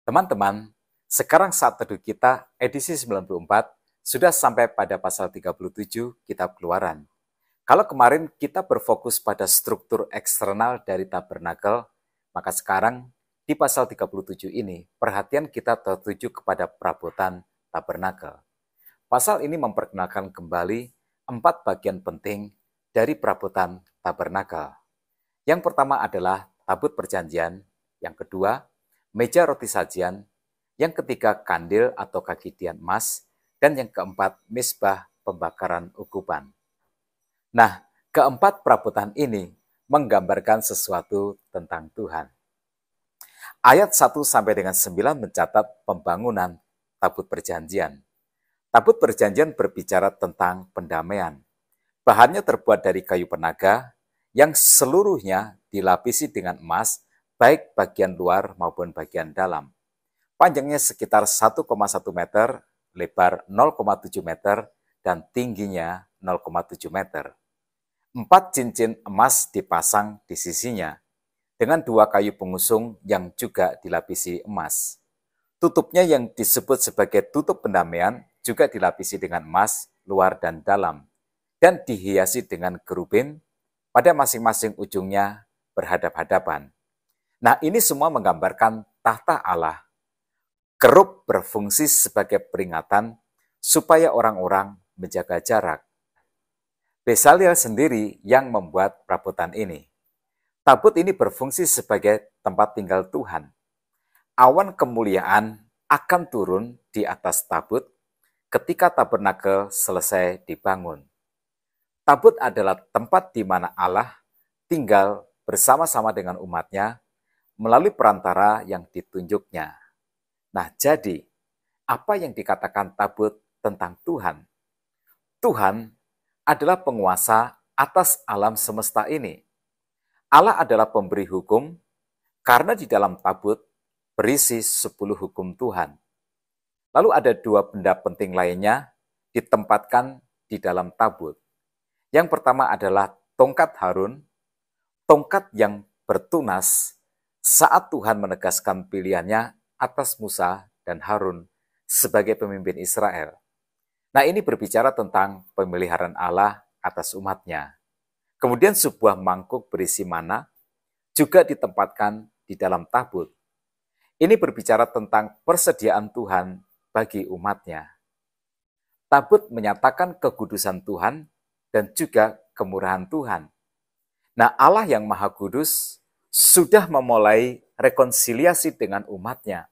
Teman-teman, sekarang saat teduh kita edisi 94 sudah sampai pada pasal 37 Kitab Keluaran. Kalau kemarin kita berfokus pada struktur eksternal dari tabernakel, maka sekarang di pasal 37 ini perhatian kita tertuju kepada perabotan tabernakel. Pasal ini memperkenalkan kembali 4 bagian penting dari perabotan tabernakel. Yang pertama adalah tabut perjanjian, yang kedua meja roti sajian, yang ketiga kandil atau kaki tian emas, dan yang keempat misbah pembakaran ukupan. Nah, keempat perabotan ini menggambarkan sesuatu tentang Tuhan. Ayat 1 sampai dengan 9 mencatat pembangunan tabut perjanjian. Tabut perjanjian berbicara tentang pendamaian. Bahannya terbuat dari kayu penaga yang seluruhnya dilapisi dengan emas, baik bagian luar maupun bagian dalam. Panjangnya sekitar 1,1 meter, lebar 0,7 meter, dan tingginya 0,7 meter. 4 cincin emas dipasang di sisinya, dengan 2 kayu pengusung yang juga dilapisi emas. Tutupnya yang disebut sebagai tutup pendamaian juga dilapisi dengan emas, luar dan dalam, dan dihiasi dengan kerubin, pada masing-masing ujungnya berhadap-hadapan. Nah, ini semua menggambarkan tahta Allah. Kerub berfungsi sebagai peringatan supaya orang-orang menjaga jarak. Bezalel sendiri yang membuat perabotan ini. Tabut ini berfungsi sebagai tempat tinggal Tuhan. Awan kemuliaan akan turun di atas tabut ketika tabernakel selesai dibangun. Tabut adalah tempat di mana Allah tinggal bersama-sama dengan umatnya melalui perantara yang ditunjuknya. Nah, jadi apa yang dikatakan tabut tentang Tuhan? Tuhan adalah penguasa atas alam semesta ini. Allah adalah pemberi hukum karena di dalam tabut berisi 10 hukum Tuhan. Lalu ada 2 benda penting lainnya ditempatkan di dalam tabut. Yang pertama adalah tongkat Harun, tongkat yang bertunas saat Tuhan menegaskan pilihannya atas Musa dan Harun sebagai pemimpin Israel. Nah, ini berbicara tentang pemeliharaan Allah atas umatnya. Kemudian sebuah mangkuk berisi mana juga ditempatkan di dalam tabut. Ini berbicara tentang persediaan Tuhan bagi umatnya. Tabut menyatakan kekudusan Tuhan dan juga kemurahan Tuhan. Nah, Allah yang Maha Kudus sudah memulai rekonsiliasi dengan umatnya.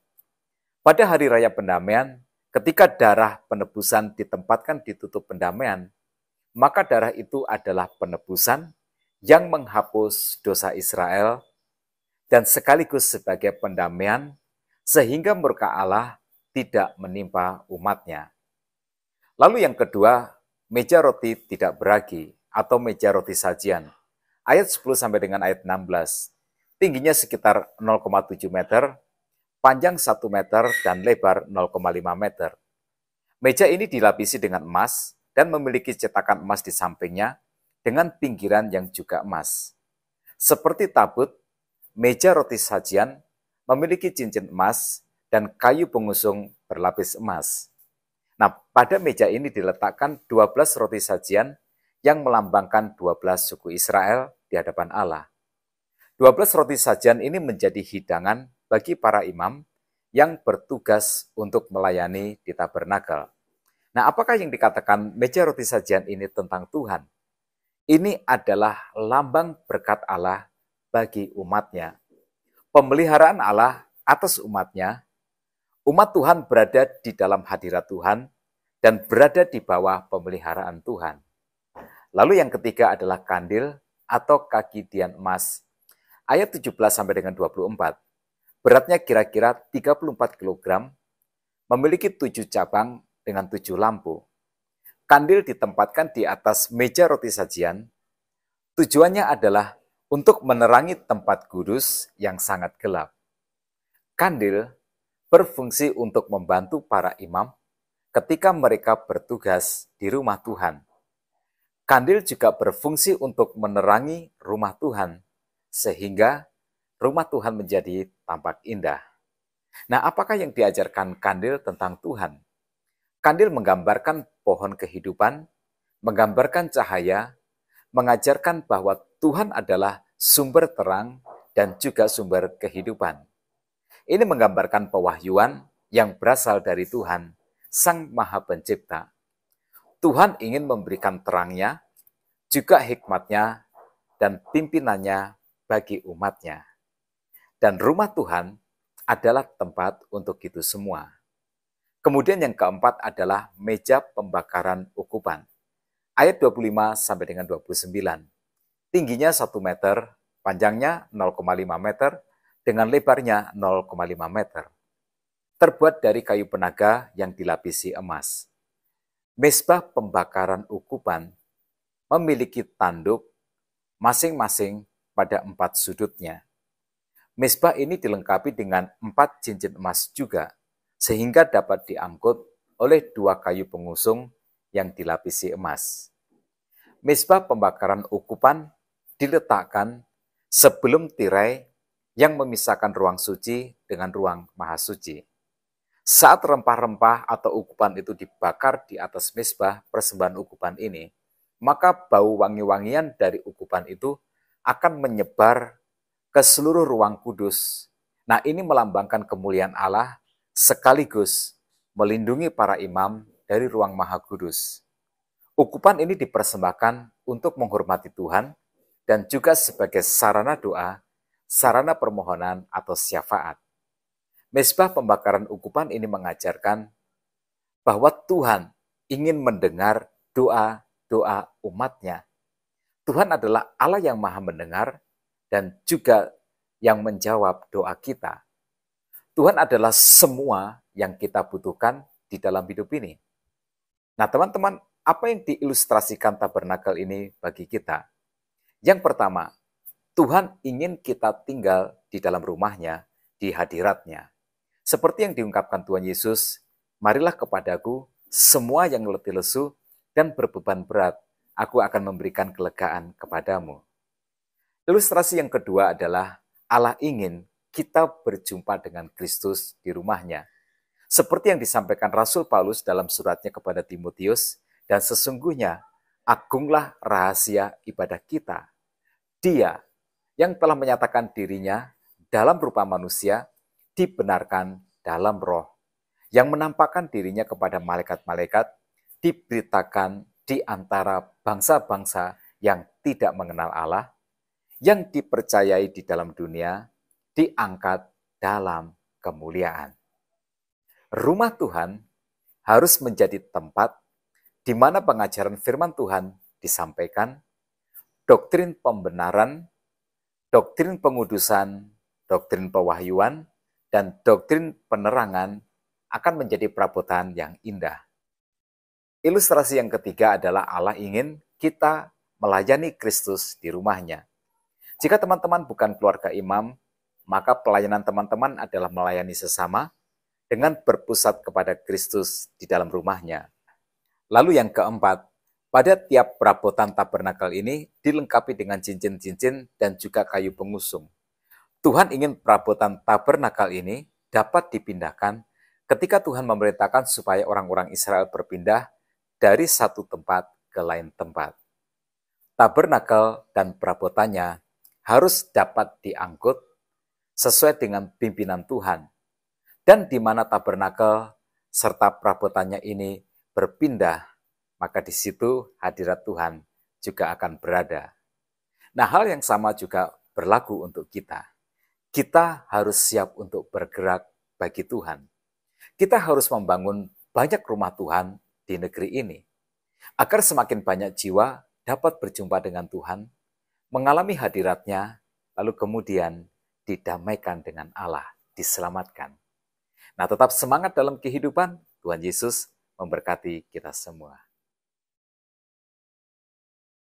Pada hari raya pendamaian, ketika darah penebusan ditempatkan di tutup pendamaian, maka darah itu adalah penebusan yang menghapus dosa Israel dan sekaligus sebagai pendamaian sehingga murka Allah tidak menimpa umatnya. Lalu yang kedua, meja roti tidak beragi atau meja roti sajian. Ayat 10 sampai dengan ayat 16. Tingginya sekitar 0,7 meter, panjang 1 meter dan lebar 0,5 meter. Meja ini dilapisi dengan emas dan memiliki cetakan emas di sampingnya dengan pinggiran yang juga emas. Seperti tabut, meja roti sajian memiliki cincin emas dan kayu pengusung berlapis emas. Nah, pada meja ini diletakkan 12 roti sajian yang melambangkan 12 suku Israel di hadapan Allah. 12 roti sajian ini menjadi hidangan bagi para imam yang bertugas untuk melayani di tabernakel. Nah, apakah yang dikatakan meja roti sajian ini tentang Tuhan? Ini adalah lambang berkat Allah bagi umatnya. Pemeliharaan Allah atas umatnya. Umat Tuhan berada di dalam hadirat Tuhan dan berada di bawah pemeliharaan Tuhan. Lalu yang ketiga adalah kandil atau kaki tian emas. Ayat 17 sampai dengan 24. Beratnya kira-kira 34 kg, memiliki 7 cabang dengan 7 lampu. Kandil ditempatkan di atas meja roti sajian. Tujuannya adalah untuk menerangi tempat kudus yang sangat gelap. Kandil berfungsi untuk membantu para imam ketika mereka bertugas di rumah Tuhan. Kandil juga berfungsi untuk menerangi rumah Tuhan, sehingga rumah Tuhan menjadi tampak indah. Nah, apakah yang diajarkan kandil tentang Tuhan? Kandil menggambarkan pohon kehidupan, menggambarkan cahaya, mengajarkan bahwa Tuhan adalah sumber terang dan juga sumber kehidupan. Ini menggambarkan pewahyuan yang berasal dari Tuhan, Sang Maha Pencipta. Tuhan ingin memberikan terangnya, juga hikmatnya, dan pimpinannya bagi umatnya. Dan rumah Tuhan adalah tempat untuk itu semua. Kemudian yang keempat adalah meja pembakaran ukupan. Ayat 25 sampai dengan 29. Tingginya 1 meter, panjangnya 0,5 meter, dengan lebarnya 0,5 meter. Terbuat dari kayu penaga yang dilapisi emas. Mezbah pembakaran ukupan memiliki tanduk masing-masing pada 4 sudutnya. Mezbah ini dilengkapi dengan 4 cincin emas juga, sehingga dapat diangkut oleh 2 kayu pengusung yang dilapisi emas. Mezbah pembakaran ukupan diletakkan sebelum tirai yang memisahkan ruang suci dengan ruang maha suci. Saat rempah-rempah atau ukupan itu dibakar di atas mezbah persembahan ukupan ini, maka bau wangi-wangian dari ukupan itu akan menyebar ke seluruh ruang kudus. Nah, ini melambangkan kemuliaan Allah sekaligus melindungi para imam dari ruang maha kudus. Ukupan ini dipersembahkan untuk menghormati Tuhan dan juga sebagai sarana doa, sarana permohonan atau syafaat. Mezbah pembakaran ukupan ini mengajarkan bahwa Tuhan ingin mendengar doa-doa umatnya. Tuhan adalah Allah yang maha mendengar dan juga yang menjawab doa kita. Tuhan adalah semua yang kita butuhkan di dalam hidup ini. Nah, teman-teman, apa yang diilustrasikan tabernakel ini bagi kita? Yang pertama, Tuhan ingin kita tinggal di dalam rumahnya, di hadiratnya. Seperti yang diungkapkan Tuhan Yesus, marilah kepadaku semua yang letih lesu dan berbeban berat, aku akan memberikan kelegaan kepadamu. Ilustrasi yang kedua adalah Allah ingin kita berjumpa dengan Kristus di rumahnya. Seperti yang disampaikan Rasul Paulus dalam suratnya kepada Timotius, dan sesungguhnya agunglah rahasia ibadah kita. Dia yang telah menyatakan dirinya dalam rupa manusia, dibenarkan dalam roh, yang menampakkan dirinya kepada malaikat-malaikat, diberitakan di antara bangsa-bangsa yang tidak mengenal Allah, yang dipercayai di dalam dunia, diangkat dalam kemuliaan. Rumah Tuhan harus menjadi tempat di mana pengajaran firman Tuhan disampaikan, doktrin pembenaran, doktrin pengudusan, doktrin pewahyuan, dan doktrin penerangan akan menjadi perabotan yang indah. Ilustrasi yang ketiga adalah Allah ingin kita melayani Kristus di rumahnya. Jika teman-teman bukan keluarga imam, maka pelayanan teman-teman adalah melayani sesama dengan berpusat kepada Kristus di dalam rumahnya. Lalu yang keempat, pada tiap perabotan tabernakel ini dilengkapi dengan cincin-cincin dan juga kayu pengusung. Tuhan ingin perabotan tabernakel ini dapat dipindahkan ketika Tuhan memerintahkan supaya orang-orang Israel berpindah dari satu tempat ke lain tempat. Tabernakel dan perabotannya harus dapat diangkut sesuai dengan pimpinan Tuhan. Dan di mana tabernakel serta perabotannya ini berpindah, maka di situ hadirat Tuhan juga akan berada. Nah, hal yang sama juga berlaku untuk kita. Kita harus siap untuk bergerak bagi Tuhan. Kita harus membangun banyak rumah Tuhan di negeri ini, agar semakin banyak jiwa dapat berjumpa dengan Tuhan, mengalami hadiratnya, lalu kemudian didamaikan dengan Allah, diselamatkan. Nah, tetap semangat dalam kehidupan. Tuhan Yesus memberkati kita semua.